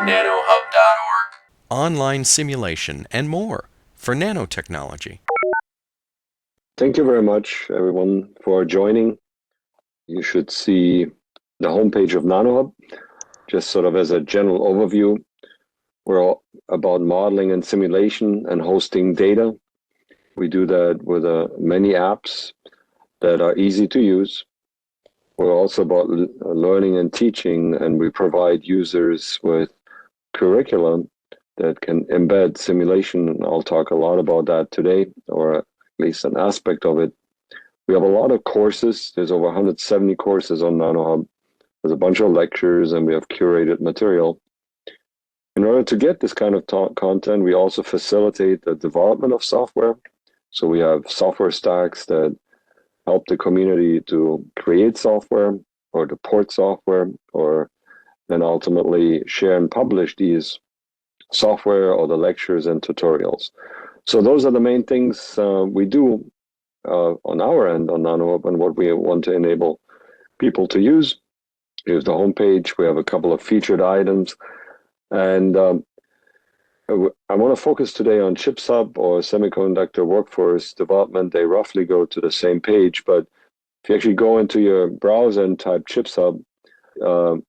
nanoHUB.org. Online simulation and more for nanotechnology. Thank you very much, everyone, for joining. You should see the homepage of nanoHUB, just sort of as a general overview. We're all about modeling and simulation and hosting data. We do that with many apps that are easy to use. We're also about learning and teaching, and we provide users with curriculum that can embed simulation. And I'll talk a lot about that today, or at least an aspect of it. We have a lot of courses. There's over 170 courses on nanoHUB. There's a bunch of lectures, and we have curated material. In order to get this kind of content, we also facilitate the development of software. So we have software stacks that help the community to create software or to port software, or then ultimately share and publish these software or the lectures and tutorials. So those are the main things we do on our end on nanoHUB and what we want to enable people to use. Here's the homepage. We have a couple of featured items. And I want to focus today on Chipsup or semiconductor workforce development. They roughly go to the same page, but if you actually go into your browser and type Chipsup,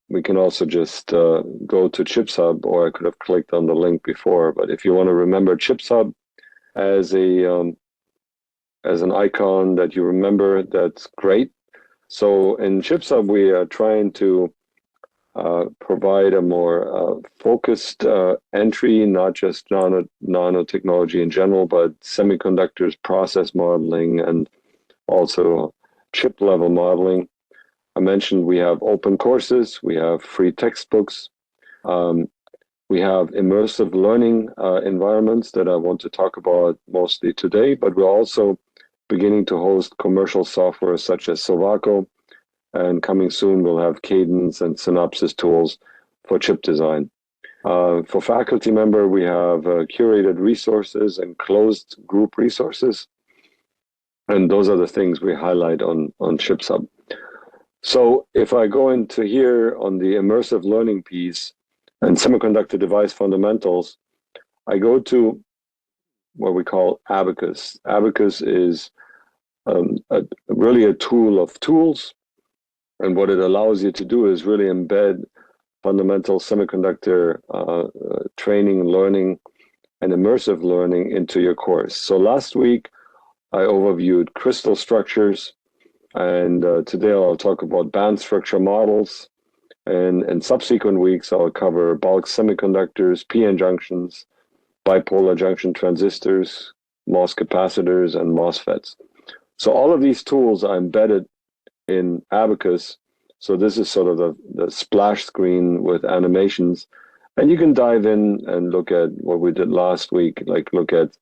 we can also just go to Chipsup, or I could have clicked on the link before. But if you want to remember Chipsup as an icon that you remember, that's great. So in Chipsup, we are trying to provide a more focused entry, not just nanotechnology in general, but semiconductors, process modeling, and also chip level modeling. I mentioned we have open courses, we have free textbooks, we have immersive learning environments that I want to talk about mostly today, but we're also beginning to host commercial software such as Silvaco. And coming soon, we'll have Cadence and Synopsys tools for chip design. For faculty member, we have curated resources and closed group resources. And those are the things we highlight on Chipsup. So if I go into here on the immersive learning piece and semiconductor device fundamentals, I go to what we call Abacus. Abacus is really a tool of tools. And what it allows you to do is really embed fundamental semiconductor training, learning, and immersive learning into your course. So last week, I overviewed crystal structures, and today I'll talk about band structure models. And in subsequent weeks, I'll cover bulk semiconductors, p-n junctions, bipolar junction transistors, MOS capacitors, and MOSFETs. So all of these tools are embedded in Abacus. So this is sort of the splash screen with animations. And you can dive in and look at what we did last week, like look at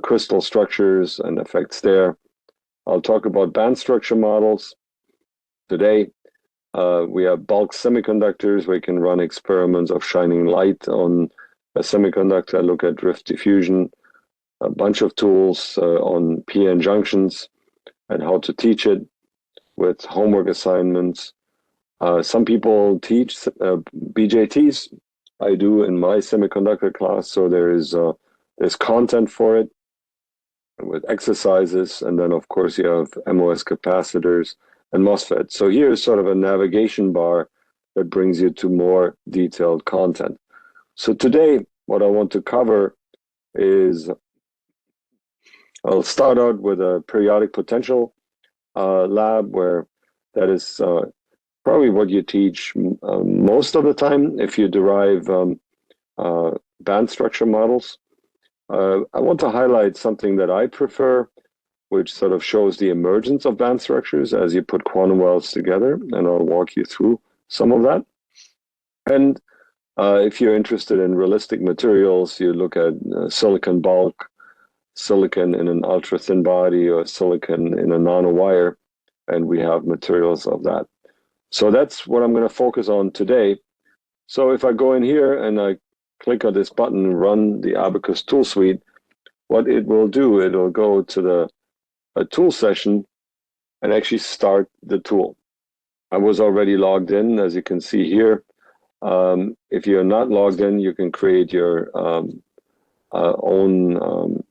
crystal structures and effects there. I'll talk about band structure models. Today, we have bulk semiconductors where you can run experiments of shining light on a semiconductor, look at drift diffusion, a bunch of tools on p-n junctions and how to teach it with homework assignments. Some people teach BJTs. I do in my semiconductor class, so there's content for it with exercises, and then of course you have MOS capacitors and MOSFETs. So here's sort of a navigation bar that brings you to more detailed content. So today, what I want to cover is, I'll start out with a periodic potential lab, where that is probably what you teach most of the time if you derive band structure models. I want to highlight something that I prefer, which sort of shows the emergence of band structures as you put quantum wells together, and I'll walk you through some of that. And if you're interested in realistic materials, you look at silicon bulk, silicon in an ultra-thin body, or silicon in a nanowire, and we have materials of that. So that's what I'm going to focus on today. So if I go in here and I click on this button, run the Abacus tool suite, what it will do, it'll go to a tool session and actually start the tool. I was already logged in, as you can see here. If you're not logged in, you can create your own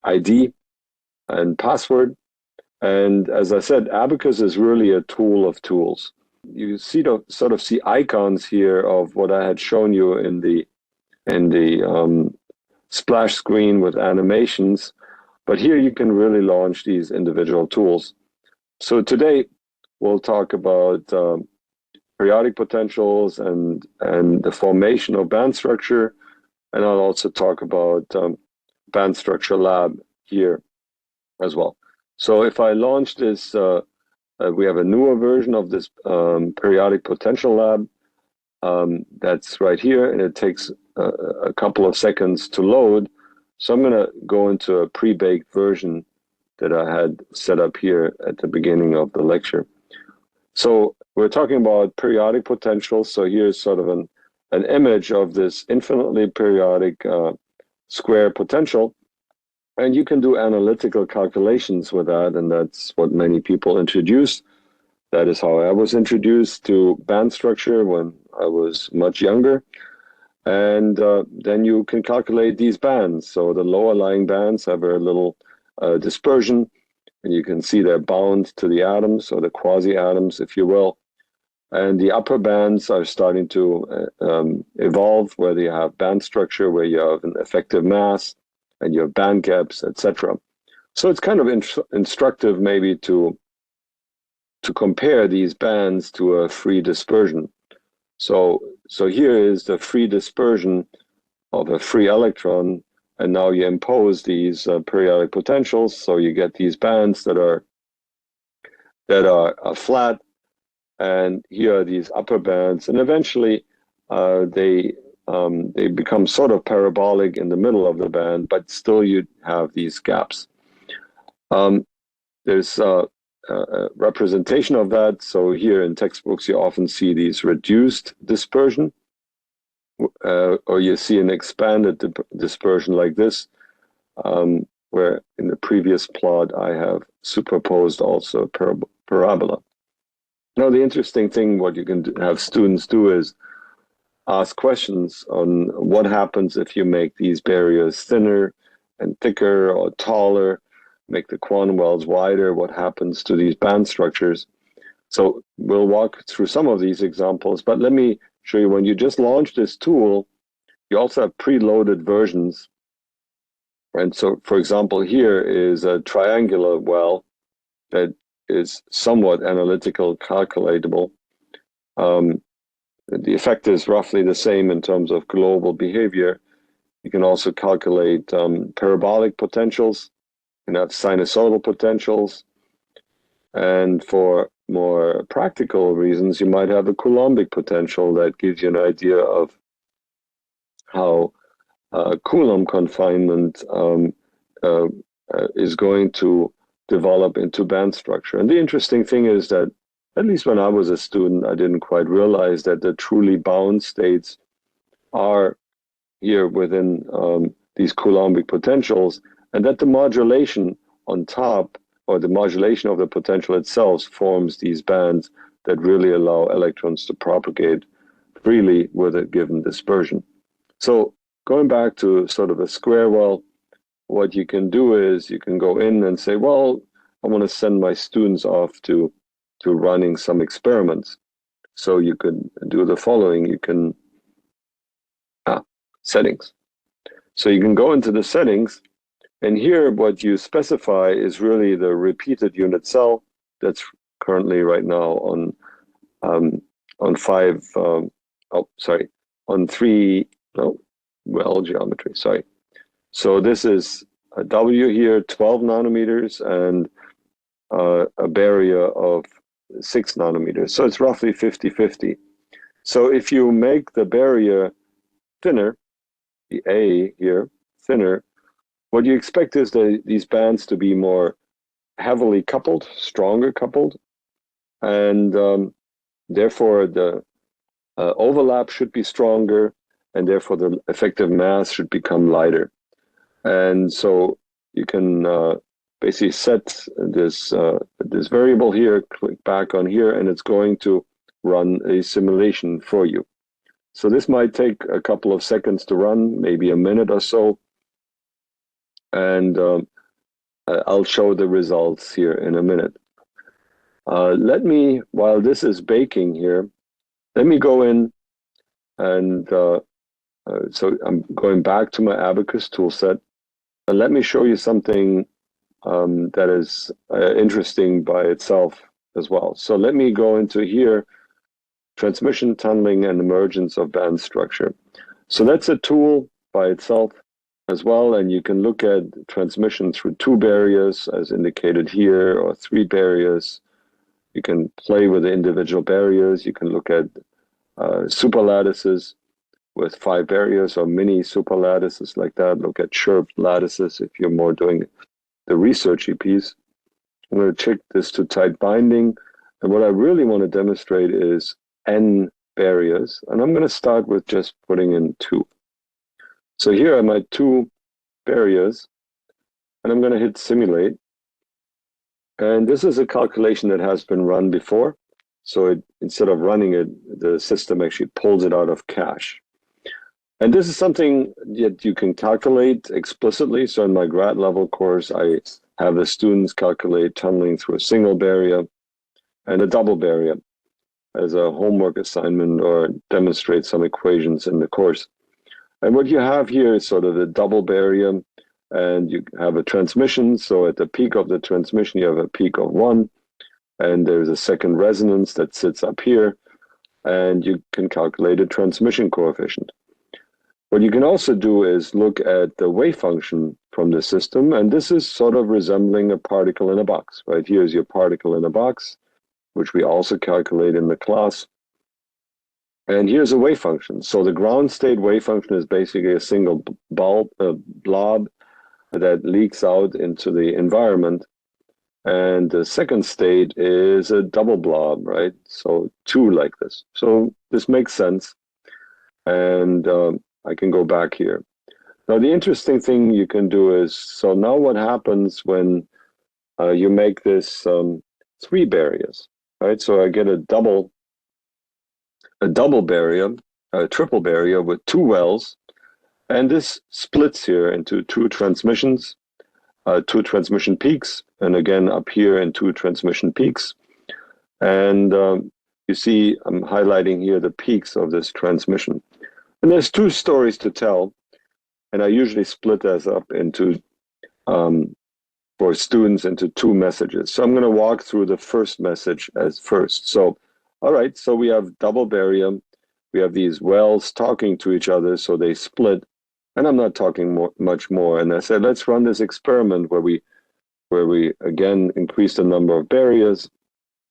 ID and password. And as I said, Abacus is really a tool of tools. You sort of see icons here of what I had shown you in the splash screen with animations, but here you can really launch these individual tools. So today we'll talk about periodic potentials and the formation of band structure, and I'll also talk about Bandstructure lab here as well. So if I launch this, we have a newer version of this periodic potential lab. That's right here, and it takes a couple of seconds to load. So I'm going to go into a pre-baked version that I had set up here at the beginning of the lecture. So we're talking about periodic potentials. So here's sort of an image of this infinitely periodic square potential. And you can do analytical calculations with that, and that's what many people introduced. That is how I was introduced to band structure when I was much younger. And then you can calculate these bands. So the lower lying bands have very little dispersion, and you can see they're bound to the atoms, or the quasi-atoms, if you will. And the upper bands are starting to evolve, where you have band structure, where you have an effective mass, and you have band gaps, etc. So it's kind of instructive maybe to compare these bands to a free dispersion. So here is the free dispersion of a free electron, and now you impose these periodic potentials, so you get these bands that are flat, and here are these upper bands, and eventually they become sort of parabolic in the middle of the band, but still you have these gaps. There's a representation of that. So here in textbooks, you often see these reduced dispersion, or you see an expanded dispersion like this, where in the previous plot I have superposed also a parabola. Now, the interesting thing, what you can have students do is ask questions on what happens if you make these barriers thinner and thicker or taller, make the quantum wells wider, what happens to these band structures. So we'll walk through some of these examples, but let me show you, when you just launch this tool, you also have preloaded versions. And so, for example, here is a triangular well that is somewhat analytical calculatable. The effect is roughly the same in terms of global behavior. You can also calculate parabolic potentials. You can have sinusoidal potentials. And for more practical reasons, you might have a Coulombic potential that gives you an idea of how Coulomb confinement is going to develop into band structure. And the interesting thing is that, at least when I was a student, I didn't quite realize that the truly bound states are here within these Coulombic potentials, and that the modulation on top, or the modulation of the potential itself, forms these bands that really allow electrons to propagate freely with a given dispersion. So going back to sort of a square well, what you can do is you can go in and say, well, I want to send my students off to running some experiments. So you could do the following. You can, settings. So you can go into the settings, and here what you specify is really the repeated unit cell that's currently right now on 3, well geometry, sorry. So this is a W here, 12 nanometers, and a barrier of 6 nanometers. So it's roughly 50-50. So if you make the barrier thinner, the A here, thinner, what you expect is these bands to be more heavily coupled, stronger coupled, and therefore the overlap should be stronger, and therefore the effective mass should become lighter. And so you can basically set this variable here, click back on here, and it's going to run a simulation for you. So this might take a couple of seconds to run, maybe a minute or so. And I'll show the results here in a minute. While this is baking here, let me go in and so I'm going back to my Abacus toolset. And let me show you something that is interesting by itself as well. So let me go into here, transmission, tunneling, and emergence of band structure. So that's a tool by itself as well, and you can look at transmission through 2 barriers as indicated here, or 3 barriers. You can play with the individual barriers. You can look at superlattices with 5 barriers, or mini superlattices like that. Look at chirped lattices if you're more doing the researchy piece. I'm going to check this to tight binding, and what I really want to demonstrate is N barriers, and I'm going to start with just putting in 2. So here are my 2 barriers, and I'm going to hit simulate. And this is a calculation that has been run before. So instead of running it, the system actually pulls it out of cache. And this is something that you can calculate explicitly. So in my grad level course, I have the students calculate tunneling through a single barrier and a double barrier as a homework assignment, or demonstrate some equations in the course. And what you have here is sort of the double barrier, and you have a transmission. So at the peak of the transmission, you have a peak of 1, and there's a second resonance that sits up here, and you can calculate a transmission coefficient. What you can also do is look at the wave function from the system, and this is sort of resembling a particle in a box. Right, here's your particle in a box, which we also calculate in the class. And here's a wave function. So the ground state wave function is basically a single blob that leaks out into the environment. And the second state is a double blob, right? So 2 like this. So this makes sense. And I can go back here. Now, the interesting thing you can do is, so now what happens when you make this 3 barriers, right? So I get a double barrier, a triple barrier with 2 wells, and this splits here into 2 transmissions, 2 transmission peaks, and again up here in 2 transmission peaks. And you see I'm highlighting here the peaks of this transmission. And there's 2 stories to tell, and I usually split this up into, for students, into 2 messages. So I'm going to walk through the first message as first. So all right, so we have double barrier. We have these wells talking to each other, so they split. And I'm not talking much more. And I said, let's run this experiment where we again increase the number of barriers,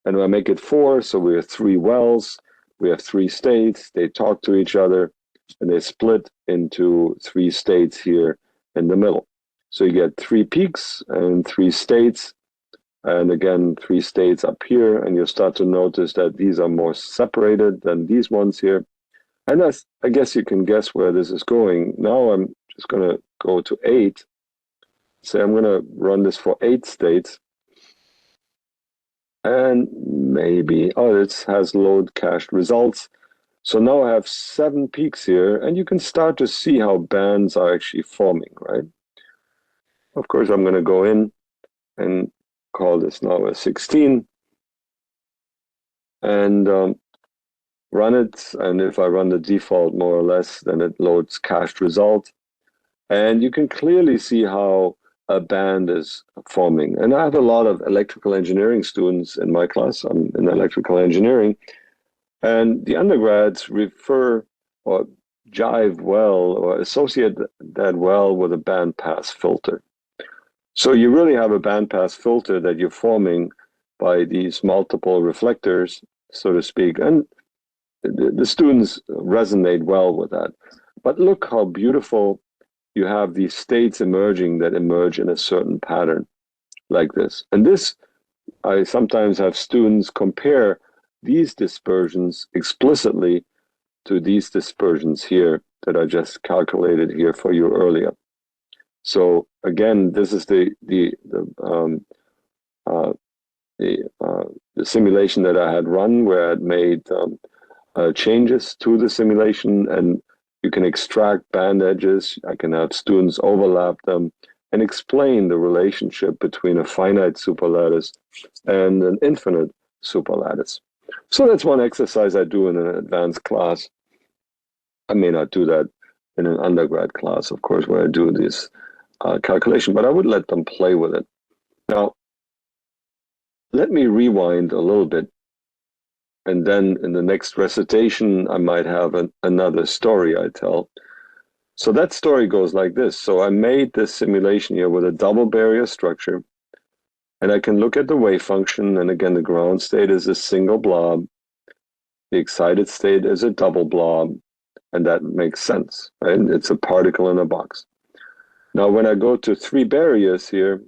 and I make it 4. So we have 3 wells. We have 3 states. They talk to each other, and they split into 3 states here in the middle. So you get 3 peaks and 3 states. And again, 3 states up here, and you'll start to notice that these are more separated than these ones here. And I guess you can guess where this is going. Now I'm just going to go to 8. Say I'm going to run this for 8 states. And maybe, it has load cached results. So now I have 7 peaks here, and you can start to see how bands are actually forming, right? Of course, I'm going to go in and call this now a 16 and run it. And if I run the default more or less, then it loads cached result. And you can clearly see how a band is forming. And I have a lot of electrical engineering students in my class. I'm in electrical engineering. And the undergrads refer or jive well or associate that well with a bandpass filter. So you really have a bandpass filter that you're forming by these multiple reflectors, so to speak. And the students resonate well with that. But look how beautiful you have these states emerging that emerge in a certain pattern like this. And this, I sometimes have students compare these dispersions explicitly to these dispersions here that I just calculated here for you earlier. So again, this is the simulation that I had run, where I had made changes to the simulation, and you can extract band edges. I can have students overlap them and explain the relationship between a finite superlattice and an infinite superlattice. So that's one exercise I do in an advanced class. I may not do that in an undergrad class, of course, where I do this calculation, but I would let them play with it. Now, let me rewind a little bit, and then in the next recitation, I might have another story I tell. So that story goes like this. So I made this simulation here with a double barrier structure, and I can look at the wave function, and again, the ground state is a single blob, the excited state is a double blob, and that makes sense, right? It's a particle in a box. Now, when I go to 3 barriers here,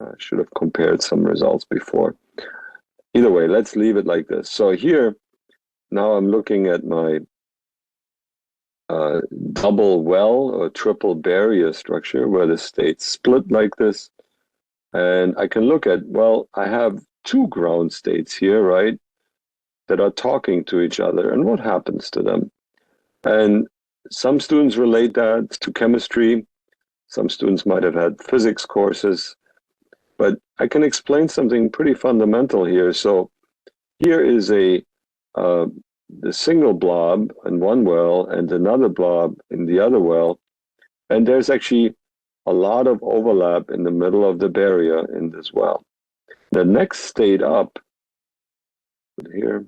I should have compared some results before. Either way, let's leave it like this. So here, now I'm looking at my double well or triple barrier structure where the states split like this. And I can look at, well, I have 2 ground states here, right, that are talking to each other. And what happens to them? And some students relate that to chemistry. Some students might have had physics courses. But I can explain something pretty fundamental here. So here is the single blob in one well and another blob in the other well. And there's actually a lot of overlap in the middle of the barrier in this well. The next state up here.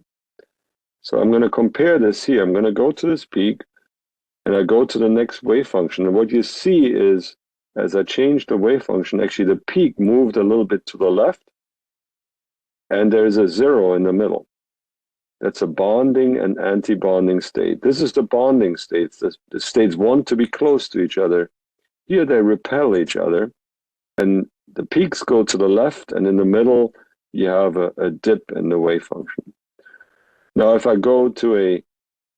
So I'm going to compare this here. I'm going to go to this peak and I go to the next wave function. And what you see is, as I change the wave function, actually the peak moved a little bit to the left, and there's a 0 in the middle. That's a bonding and anti-bonding state. This is the bonding states. The states want to be close to each other. Here they repel each other, and the peaks go to the left, and in the middle you have a dip in the wave function. Now, if I go to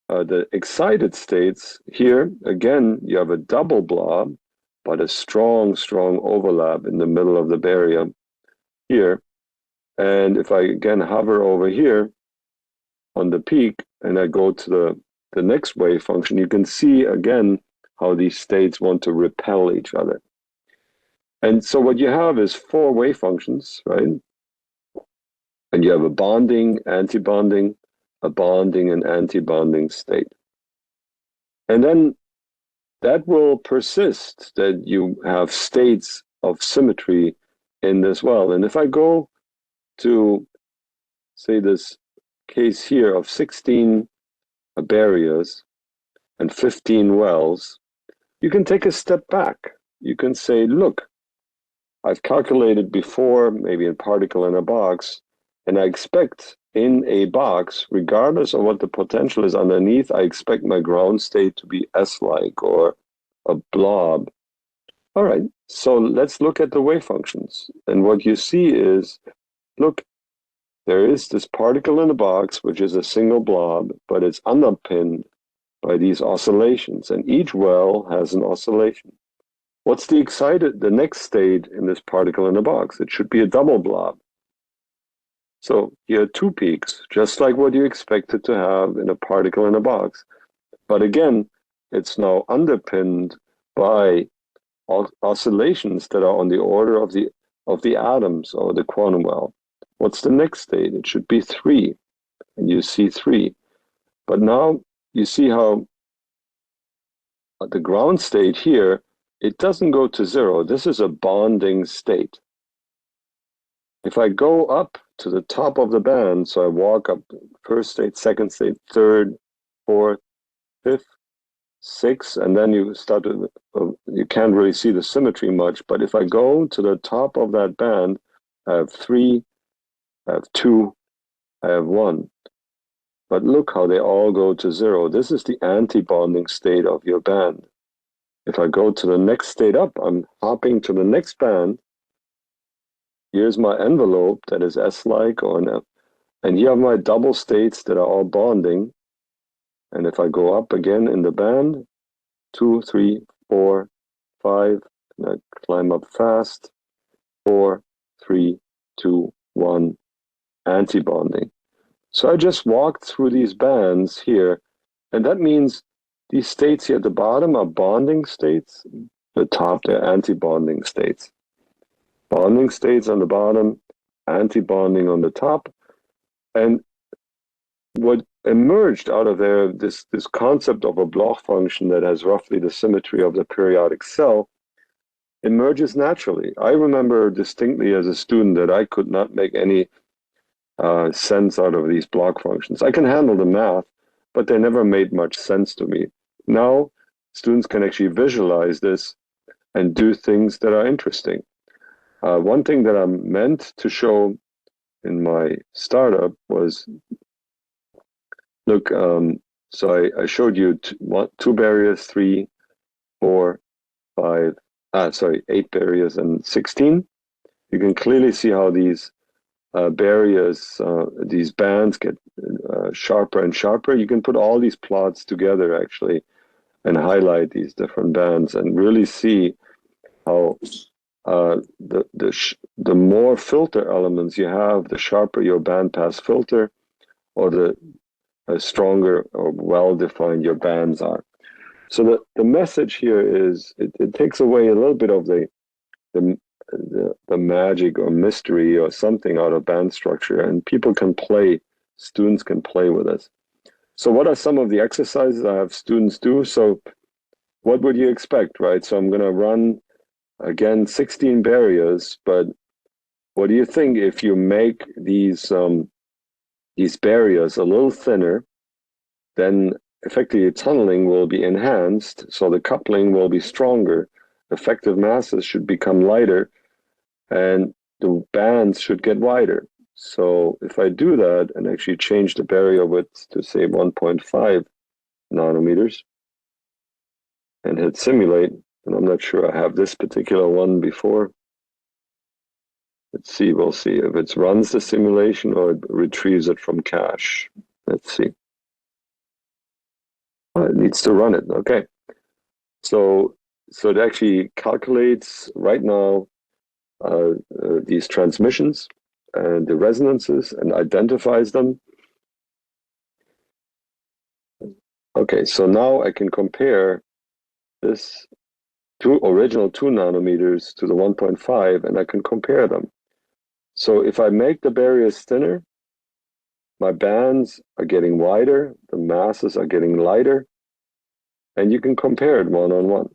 the excited states, here again you have a double blob, but a strong overlap in the middle of the barrier here. And if I again hover over here on the peak and I go to the next wave function, you can see again how these states want to repel each other. And so what you have is 4 wave functions, right? And you have a bonding, anti-bonding, a bonding and anti-bonding state. And then that will persist, that you have states of symmetry in this well. And if I go to, say, this case here of 16 barriers and 15 wells, you can take a step back. You can say, look, I've calculated before, maybe a particle in a box, and I expect in a box, regardless of what the potential is underneath, I expect my ground state to be S-like or a blob. All right, so let's look at the wave functions. And what you see is, look, there is this particle in a box, which is a single blob, but it's underpinned by these oscillations. And each well has an oscillation. What's the next state in this particle in a box? It should be a double blob. So here are 2 peaks, just like what you expected to have in a particle in a box. But again, it's now underpinned by oscillations that are on the order of the atoms or the quantum well. What's the next state? It should be 3, and you see 3. But now you see how the ground state here, it doesn't go to 0. This is a bonding state. If I go up to the top of the band, so I walk up first state, second state, third, fourth, fifth, sixth, and then you start to, you can't really see the symmetry much, but if I go to the top of that band, I have 3, I have 2, I have 1. But look how they all go to 0. This is the anti-bonding state of your band. If I go to the next state up, I'm hopping to the next band. Here's my envelope that is S-like or an F. And here are my double states that are all bonding. And if I go up again in the band, 2, 3, 4, 5, and I climb up fast, 4, 3, 2, 1, anti-bonding. So I just walked through these bands here, and that means these states here at the bottom are bonding states. The top, they're anti-bonding states. Bonding states on the bottom, anti-bonding on the top. And what emerged out of there, this concept of a Bloch function that has roughly the symmetry of the periodic cell, emerges naturally. I remember distinctly as a student that I could not make any sense out of these Bloch functions. I can handle the math, but they never made much sense to me. Now, students can actually visualize this and do things that are interesting. One thing that I meant to show in my startup was, look, so I showed you two barriers, 3, 4, 5, 8 barriers and 16. You can clearly see how these barriers, these bands get sharper and sharper. You can put all these plots together actually and highlight these different bands and really see how the more filter elements you have, the sharper your bandpass filter, or the stronger or well-defined your bands are. So the message here is it takes away a little bit of the magic or mystery or something out of band structure, and people can play, students can play with this. So what are some of the exercises I have students do? So what would you expect, right? So I'm going to run, again, 16 barriers, but what do you think if you make these barriers a little thinner, then effectively tunneling will be enhanced, so the coupling will be stronger, effective masses should become lighter, and the bands should get wider. So if I do that and actually change the barrier width to say 1.5 nanometers and hit simulate, and I'm not sure I have this particular one before. Let's see, we'll see if it runs the simulation or it retrieves it from cache. Let's see. It needs to run it, okay. So it actually calculates right now these transmissions and the resonances and identifies them. Okay, so now I can compare this original 2 nanometers to the 1.5, and I can compare them. So if I make the barriers thinner, my bands are getting wider, the masses are getting lighter, and you can compare it one-on-one.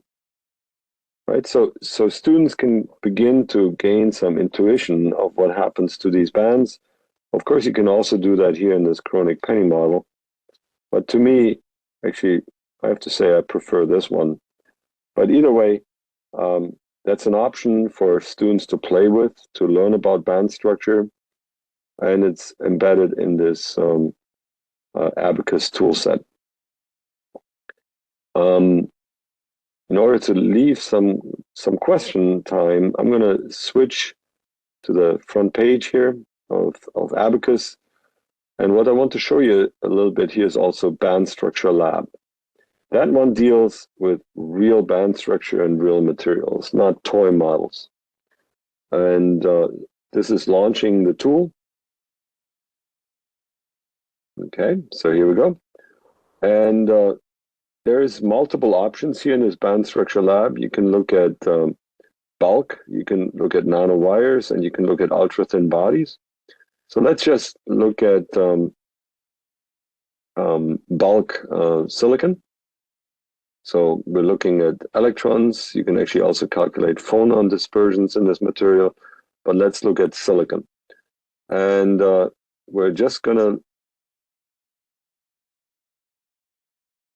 Right, so students can begin to gain some intuition of what happens to these bands. Of course, you can also do that here in this Kronig-Penney model. But to me, actually, I have to say I prefer this one. But either way, that's an option for students to play with, to learn about band structure. And it's embedded in this Abacus toolset. In order to leave some question time, I'm going to switch to the front page here of Abacus. And what I want to show you a little bit here is also Band Structure Lab. That one deals with real band structure and real materials, not toy models. And this is launching the tool. Okay, so here we go. And there's multiple options here in this Band Structure Lab. You can look at bulk, you can look at nanowires, and you can look at ultra-thin bodies. So let's just look at bulk silicon. So we're looking at electrons. You can actually also calculate phonon dispersions in this material, but let's look at silicon. And we're just going to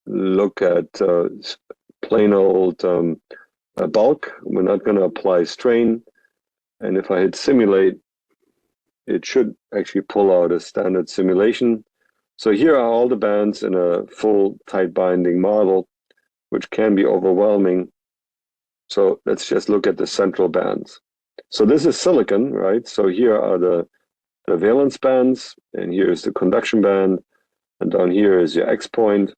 look at plain old bulk. We're not going to apply strain. And if I hit simulate, it should actually pull out a standard simulation. So here are all the bands in a full tight binding model, which can be overwhelming. So let's just look at the central bands. So this is silicon, right? So here are the valence bands, and here is the conduction band, and down here is your X point.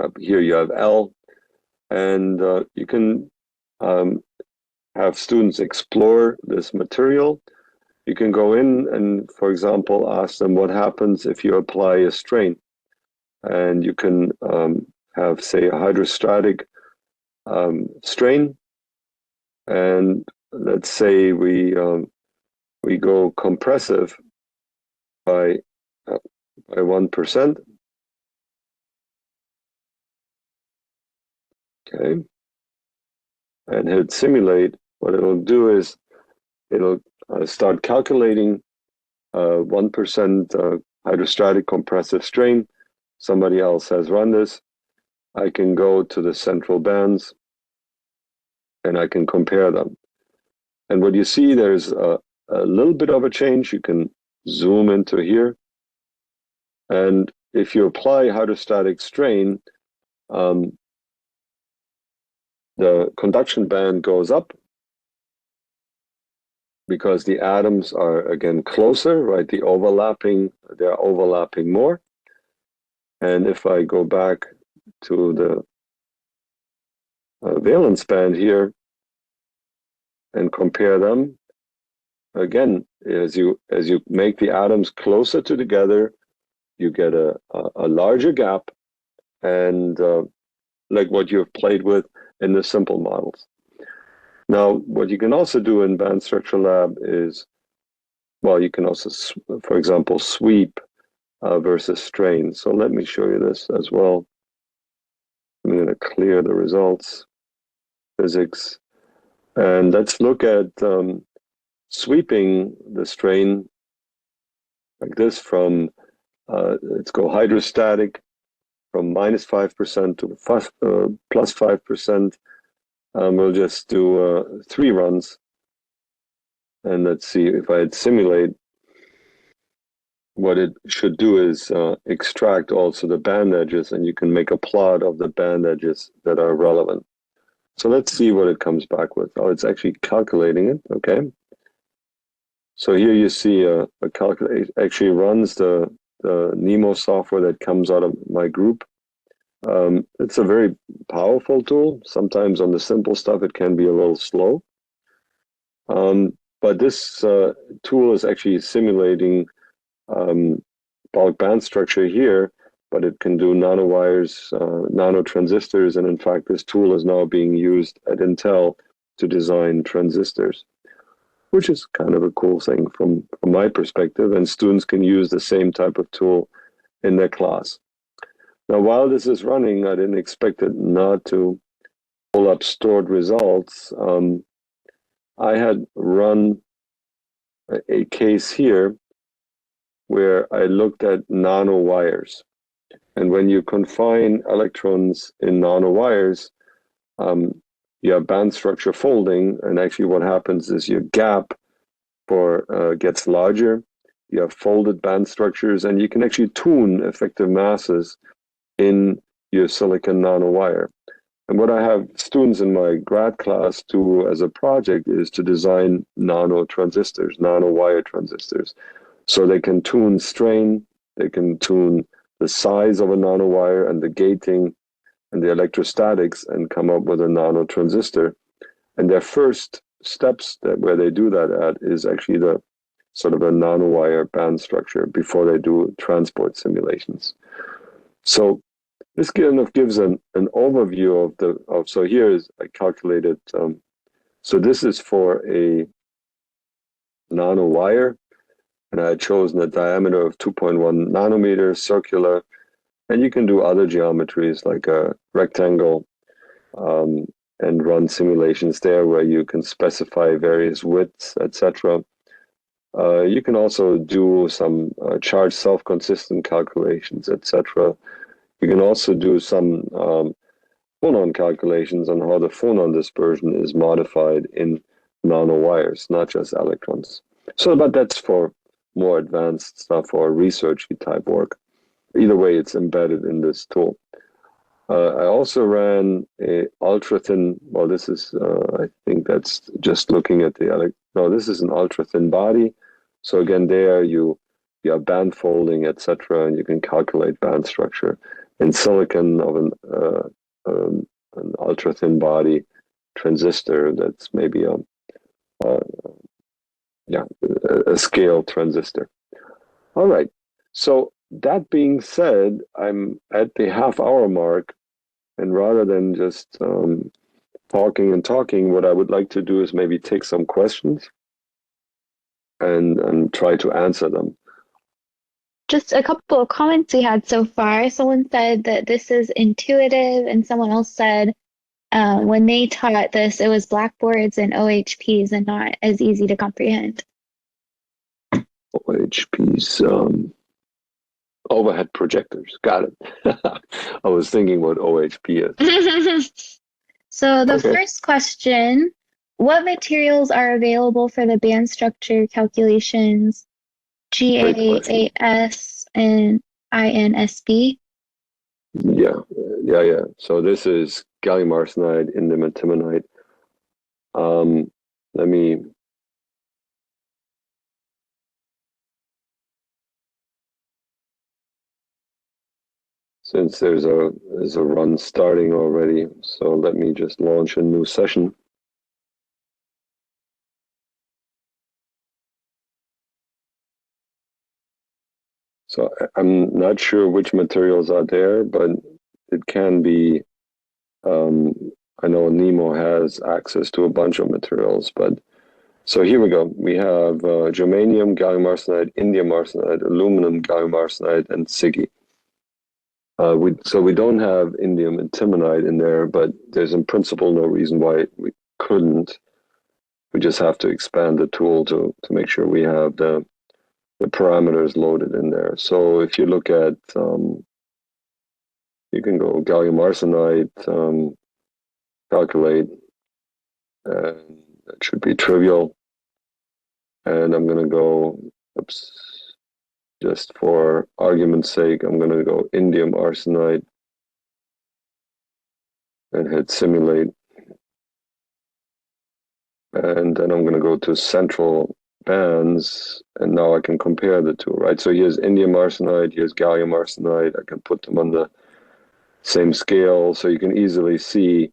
Up here you have L, and you can have students explore this material you can go in and, for example, ask them what happens if you apply a strain. And you can have, say, a hydrostatic strain. And let's say we go compressive by 1%. Okay. And hit simulate. What it'll do is it'll start calculating 1% hydrostatic compressive strain. Somebody else has run this. I can go to the central bands and I can compare them. And what you see, there's a little bit of a change. You can zoom into here. And if you apply hydrostatic strain, the conduction band goes up because the atoms are, again, closer, right? They're overlapping more. And if I go back to the valence band here and compare them, again, as you make the atoms closer together, you get a larger gap, and like what you've played with in the simple models. Now, what you can also do in Bandstructure Lab is, well, you can also, for example, sweep versus strain. So let me show you this as well. I'm going to clear the results, physics, and let's look at sweeping the strain like this from, let's go hydrostatic from -5% to +5%. We'll just do 3 runs. And let's see if I simulate. What it should do is extract also the band edges, and you can make a plot of the band edges that are relevant. So let's see what it comes back with. Oh, it's actually calculating it, okay. So here you see a calculate, actually runs the Nemo software that comes out of my group. It's a very powerful tool. Sometimes on the simple stuff, it can be a little slow. But this tool is actually simulating bulk band structure here, but it can do nanowires, nanotransistors, and in fact, this tool is now being used at Intel to design transistors, which is kind of a cool thing from my perspective, and students can use the same type of tool in their class. Now, while this is running, I didn't expect it not to pull up stored results. I had run a case here where I looked at nanowires. And when you confine electrons in nanowires, you have band structure folding, and actually what happens is your gap gets larger, you have folded band structures, and you can actually tune effective masses in your silicon nanowire. And what I have students in my grad class do as a project is to design nanotransistors, nanowire transistors. So they can tune strain, they can tune the size of a nanowire and the gating and the electrostatics and come up with a nanotransistor. And their first steps where they do that at is actually the sort of a nanowire band structure before they do transport simulations. So this kind of gives an overview of so here is I calculated, so this is for a nanowire, and I had chosen a diameter of 2.1 nanometers, circular, and you can do other geometries like a rectangle, and run simulations there where you can specify various widths, etc. You can also do some charge self-consistent calculations, etc. You can also do some phonon calculations on how the phonon dispersion is modified in nanowires, not just electrons. So, but that's for more advanced stuff or researchy type work. Either way, it's embedded in this tool. I also ran a ultra-thin, well, this is, I think that's just looking at no, this is an ultra-thin body. So again, there you have band folding, etc., and you can calculate band structure. In silicon of an ultra-thin body transistor that's maybe yeah, a scale transistor. All right. So that being said, I'm at the half-hour mark, and rather than just talking and talking, what I would like to do is maybe take some questions and try to answer them. Just a couple of comments we had so far. Someone said that this is intuitive, and someone else said when they taught this, it was blackboards and OHPs and not as easy to comprehend. OHPs, overhead projectors. Got it. I was thinking what OHP is. So the first question, what materials are available for the band structure calculations, GaAs and INSB? Yeah. So this is gallium arsenide, indium antimonide. Let me since there's a run starting already, so let me just launch a new session. So I'm not sure which materials are there, but it can be, I know Nemo has access to a bunch of materials, but so here we go. We have germanium, gallium arsenide, indium arsenide, aluminum, gallium arsenide, and SiGe. So we don't have indium antimonide in there, but there's in principle no reason why we couldn't. We just have to expand the tool to make sure we have the parameters loaded in there. So if you look at, you can go gallium arsenide, calculate, and that should be trivial. And I'm going to go, just for argument's sake, I'm going to go indium arsenide and hit simulate. And then I'm going to go to central bands, and now I can compare the two, right? So here's indium arsenide, here's gallium arsenide. I can put them on the same scale, so you can easily see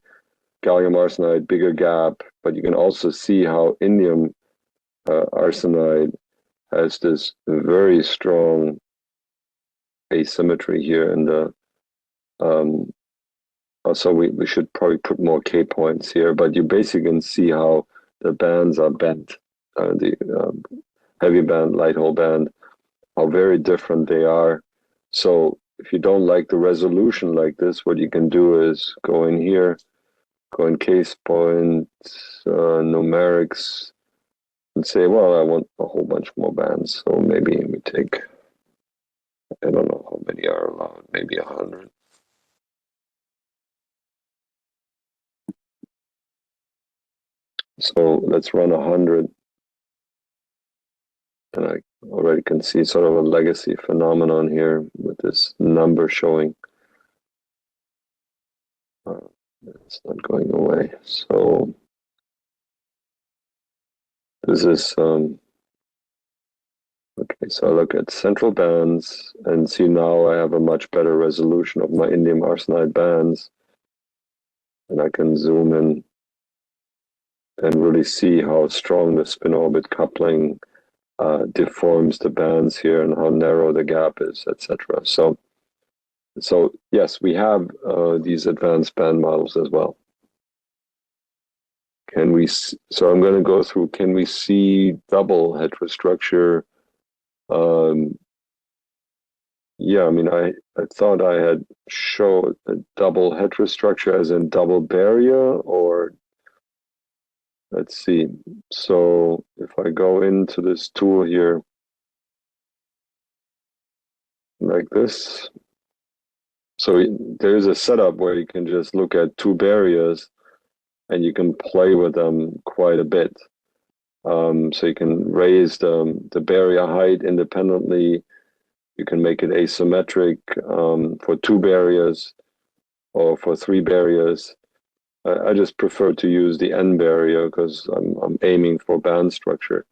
gallium arsenide, bigger gap, but you can also see how indium arsenide has this very strong asymmetry here in the also we should probably put more K points here, but you basically can see how the bands are bent, the heavy band, light hole band, how very different they are. So if you don't like the resolution like this, what you can do is go in here, go in case point, numerics, and say, well, I want a whole bunch more bands. So maybe we take, I don't know how many are allowed, maybe 100. So let's run 100. And I already can see sort of a legacy phenomenon here with this number showing. It's not going away. So this is, okay, so I look at central bands and see now I have a much better resolution of my indium arsenide bands. And I can zoom in and really see how strong the spin orbit coupling deforms the bands here and how narrow the gap is, etc. So yes, we have these advanced band models as well. Can we? So I'm going to go through. Can we see double heterostructure? Yeah, I mean, I thought I had showed a double heterostructure as in double barrier, or let's see. So if I go into this tool here, like this, so there's a setup where you can just look at two barriers and you can play with them quite a bit. So you can raise the barrier height independently. You can make it asymmetric for two barriers or for three barriers. I just prefer to use the N barrier because I'm aiming for band structure.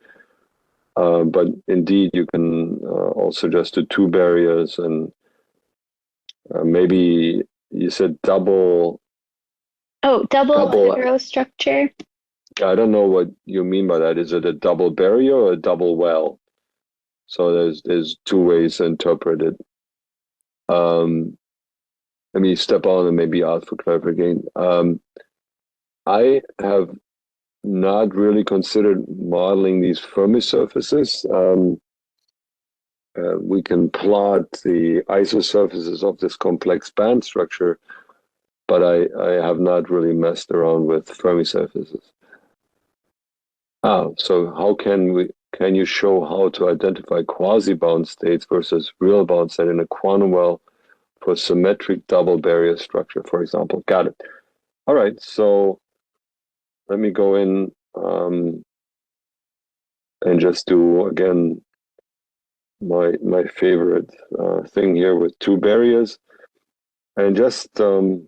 But indeed, you can also just do two barriers, and maybe you said double. Oh, double heterostructure. I don't know what you mean by that. Is it a double barrier or a double well? So there's two ways to interpret it. Let me step on and maybe ask for clarification. I have not really considered modeling these Fermi surfaces. We can plot the isosurfaces of this complex band structure, but I have not really messed around with Fermi surfaces. So how can you show how to identify quasi-bound states versus real bound state in a quantum well for symmetric double barrier structure, for example? Got it. All right, so let me go in and just do again my favorite thing here with two barriers, and just and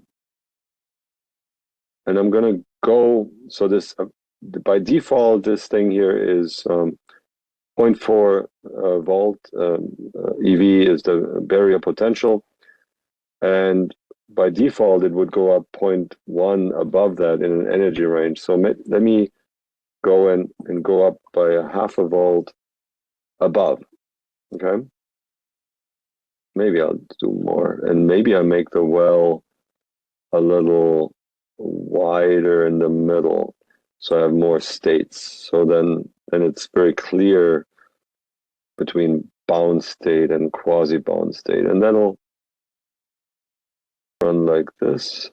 I'm gonna go. So this by default, this thing here is 0.4 volt. EV is the barrier potential, and by default it would go up 0.1 above that in an energy range. So let me go and go up by a half a volt above. Okay, maybe I'll do more, and maybe I make the well a little wider in the middle, so I have more states. So then it's very clear between bound state and quasi-bound state, and that'll run like this.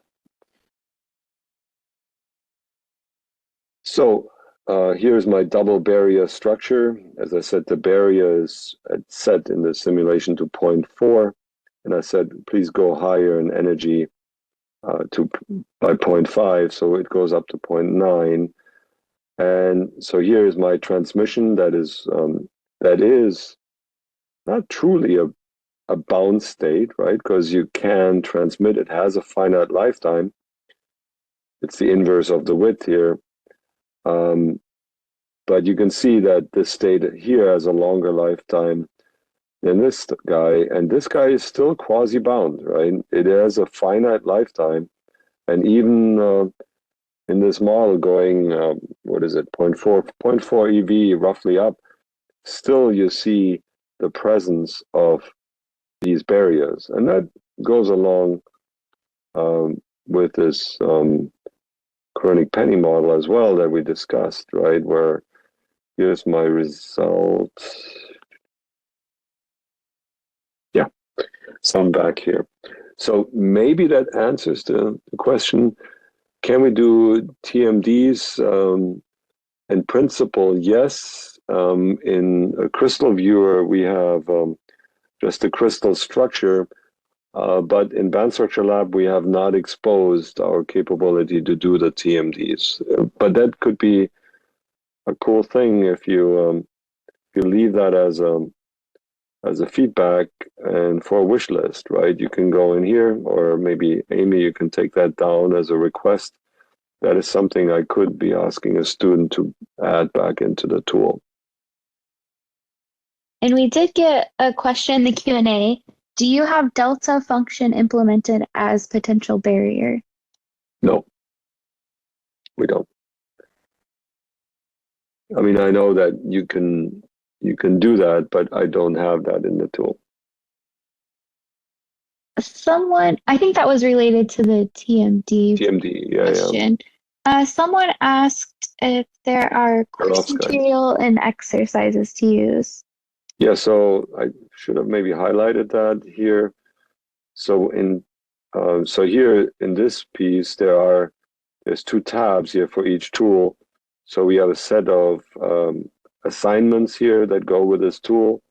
So here's my double barrier structure. As I said, the barrier is set in the simulation to 0.4, and I said, please go higher in energy by 0.5, so it goes up to 0.9. And so here is my transmission that is not truly a bound state, right? Because you can transmit, it has a finite lifetime. It's the inverse of the width here. But you can see that this state here has a longer lifetime than this guy, and this guy is still quasi-bound, right? It has a finite lifetime, and even in this model going, what is it, 0.4 EV roughly up, still you see the presence of these barriers. And that goes along with this Kronig-Penney model as well that we discussed, right? Where here's my result. Yeah, so I'm back here. So maybe that answers the question. Can we do TMDs? In principle, yes. In a crystal viewer, we have just a crystal structure, but in Bandstructure Lab, we have not exposed our capability to do the TMDs. But that could be a cool thing if you leave that as a feedback and for a wish list, right? You can go in here, or maybe Amy, you can take that down as a request. That is something I could be asking a student to add back into the tool. And we did get a question in the Q&A. Do you have delta function implemented as potential barrier? No, we don't. I mean, I know that you can do that, but I don't have that in the tool. I think that was related to the TMD question. Yeah. Someone asked if there are course material and exercises to use. Yeah, so I should have maybe highlighted that here. So so here in this piece, there's two tabs here for each tool. So we have a set of assignments here that go with this tool.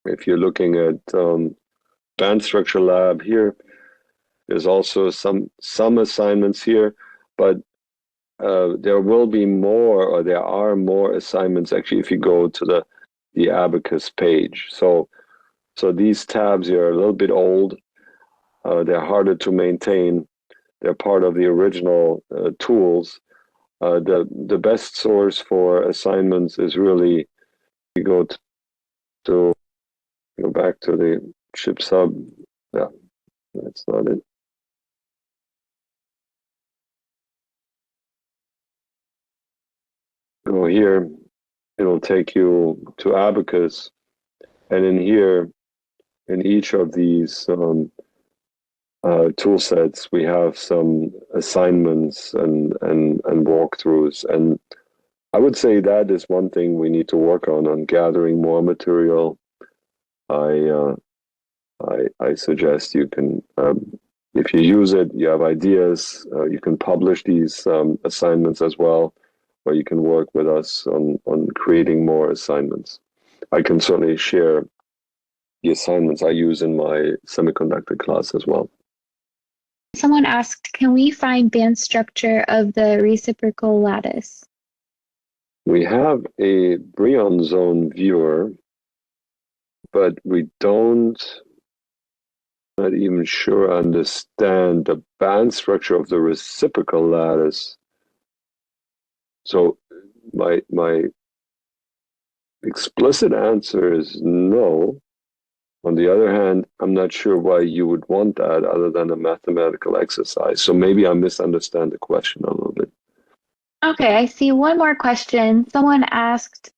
If you're looking at Bandstructure Lab here, there's also some assignments here, but there will be more, or there are more assignments actually if you go to the Abacus page. So these tabs here are a little bit old. They're harder to maintain. They're part of the original tools. The best source for assignments is really, you go back to the Chipsup. Yeah, that's not it. go here, it'll take you to Abacus. And in here, in each of these tool sets, we have some assignments and walkthroughs. And I would say that is one thing we need to work on gathering more material. I suggest you can, if you use it, you have ideas, you can publish these assignments as well, or you can work with us on creating more assignments. I can certainly share the assignments I use in my semiconductor class as well. Someone asked, can we find band structure of the reciprocal lattice? We have a Brilliant zone viewer, but we don't, not even sure understand the band structure of the reciprocal lattice. So my explicit answer is no. On the other hand, I'm not sure why you would want that other than a mathematical exercise. So maybe I misunderstand the question a little bit. Okay, I see one more question. Someone asked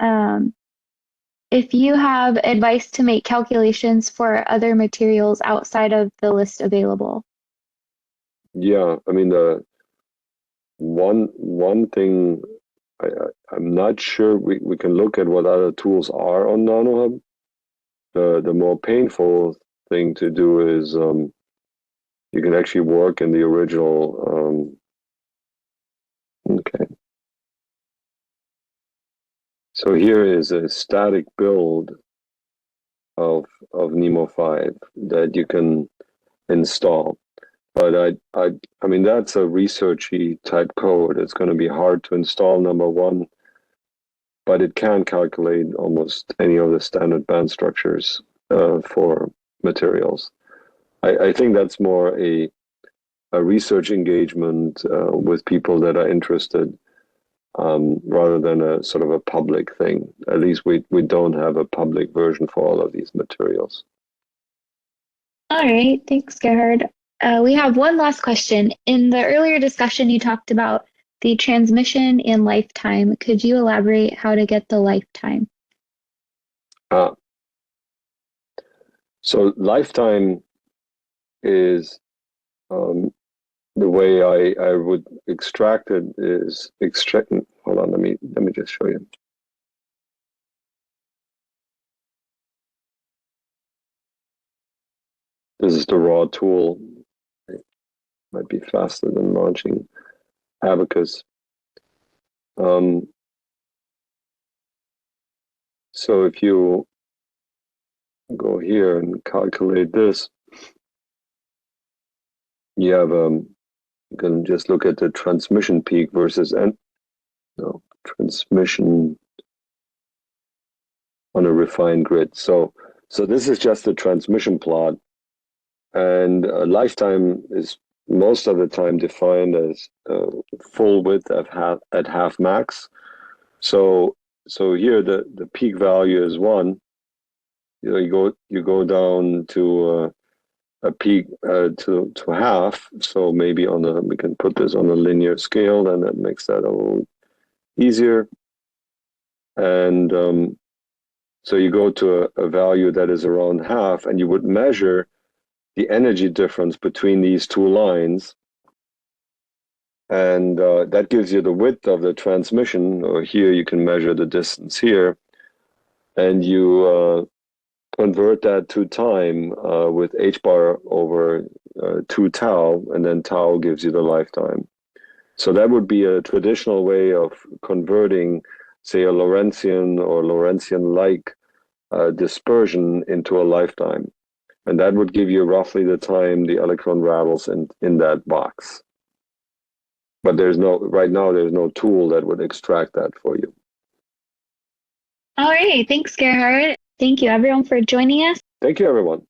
if you have advice to make calculations for other materials outside of the list available. Yeah, I mean, the one thing, I'm not sure we can look at what other tools are on nanoHUB. The more painful thing to do is you can actually work in the original. Okay. So here is a static build of Nemo 5 that you can install. But I mean, that's a researchy type code. It's going to be hard to install, number one, but it can calculate almost any of the standard band structures for materials. I think that's more a research engagement with people that are interested rather than a sort of a public thing. At least we don't have a public version for all of these materials. All right, thanks, Gerhard. We have one last question. In the earlier discussion, you talked about the transmission and lifetime. Could you elaborate how to get the lifetime? So lifetime is the way I would extract it is extracting. Hold on, let me just show you. This is the raw tool. It might be faster than launching Abacus. So if you go here and calculate this, you have you can just look at the transmission peak versus transmission on a refined grid. So this is just a transmission plot, and lifetime is most of the time defined as full width at half max. So here the peak value is 1. You go down to a peak to half. So maybe we can put this on a linear scale, and that makes that a little easier. And so you go to a value that is around half, and you would measure the energy difference between these two lines. And that gives you the width of the transmission, or here you can measure the distance here. And you convert that to time with h bar over 2 tau, and then tau gives you the lifetime. So that would be a traditional way of converting, say, a Lorentzian or Lorentzian-like dispersion into a lifetime. And that would give you roughly the time the electron rattles in that box. But right now there's no tool that would extract that for you. All right, thanks, Gerhard. Thank you, everyone, for joining us. Thank you, everyone.